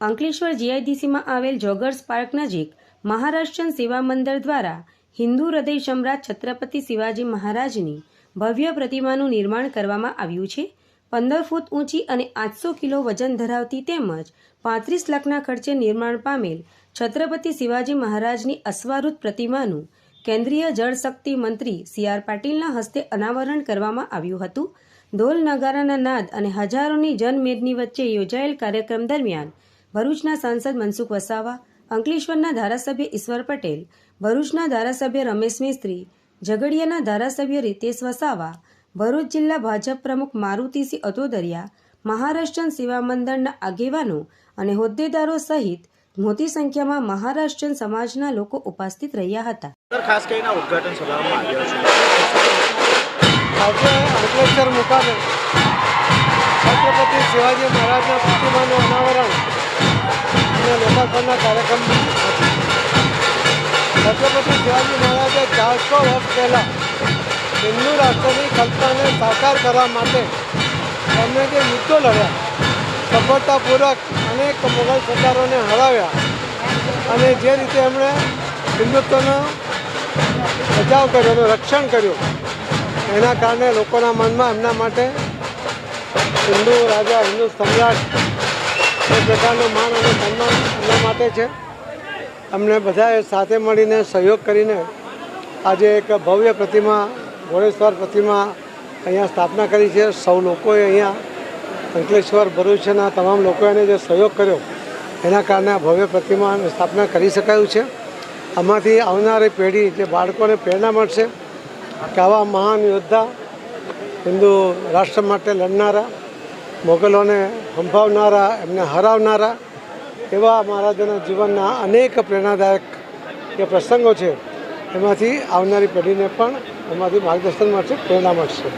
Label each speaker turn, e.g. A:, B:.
A: અંકલેશ્વર જીઆઈડીસીમાં આવેલ joggers park નજીક મહારાષ્ટ્રીયન સેવા મંડળ દ્વારા હિન્દુ હૃદય સમ્રાટ છત્રપતિ શિવાજી મહારાજની ભવ્ય પ્રતિમાનું નિર્માણ કરવામાં આવ્યું છે। 15 ફૂટ ઊંચી અને 800 કિલો વજન ધરાવતી તેમજ 35 લાખના ખર્ચે નિર્માણ પામેલ છત્રપતિ શિવાજી મહારાજની અશ્વારૂઢ પ્રતિમાનું કેન્દ્રીય જળશક્તિ મંત્રી CR પાટીલના હસ્તે અનાવરણ કરવામાં આવ્યું હતું। ઢોલ નગારાના નાદ અને હજારોની જનમેદની વચ્ચે યોજાયેલ કાર્યક્રમ દરમિયાન ભરૂચના સાંસદ મનસુખ વસાવા, અંકલેશ્વરના ધારાસભ્ય ઈશ્વર પટેલ, ભરૂચના ધારાસભ્ય રમેશ મિસ્ત્રી, ઝઘડિયાના ધારાસભ્ય રીતેશ વસાવા, ભરૂચ જિલ્લા ભાજપ પ્રમુખ મારુતિસિંહ અતોદરિયા, મહારાષ્ટ્રીયન સેવા મંડળના આગેવાનો અને હોદ્દેદારો સહિત મોટી સંખ્યામાં મહારાષ્ટ્રીયન સમાજના લોકો ઉપસ્થિત રહ્યા હતા।
B: ખાસ કરીને ઉદ્ઘાટન સભામાં આવ્યો છે।
C: આજે અંકલેશ્વર મુકામે છત્રપતિ શિવાજી મહારાજના પ્રતિમાનું અનાવરણ અને લોકાર્પણના કાર્યક્રમ છત્રપતિ શિવાજી મહારાજે 400 વર્ષ પહેલાં હિન્દુ રાષ્ટ્રની કલ્પનાને સાકાર કરવા માટે એમણે જે યુદ્ધો લડ્યા, સફળતાપૂર્વક અનેક મુગલ સરદારોને હરાવ્યા અને જે રીતે એમણે હિન્દુત્વનો બચાવ કર્યો અને રક્ષણ કર્યું, એના કારણે લોકોના મનમાં એમના માટે હિન્દુ રાજા, હિન્દુ સમ્રાટ એ પ્રકારનું માન અને સન્માન એમના માટે છે। અમને બધાએ સાથે મળીને સહયોગ કરીને આજે એક ભવ્ય પ્રતિમા, ઘોડેશ્વર પ્રતિમા અહીંયા સ્થાપના કરી છે। સૌ લોકોએ અહીંયા અંકલેશ્વર, ભરૂચના તમામ લોકોએ જે સહયોગ કર્યો એના કારણે આ ભવ્ય પ્રતિમાની સ્થાપના કરી શકાયું છે। આમાંથી આવનારી પેઢી, જે બાળકોને પ્રેરણા મળશે કે આવા મહાન યોદ્ધા, હિન્દુ રાષ્ટ્ર માટે લડનારા, મોગલોને હંફાવનારા, એમને હરાવનારા એવા મહારાજોના જીવનના અનેક પ્રેરણાદાયક જે પ્રસંગો છે એમાંથી આવનારી પેઢીને પણ એમાંથી માર્ગદર્શન મળશે, પ્રેરણા મળશે।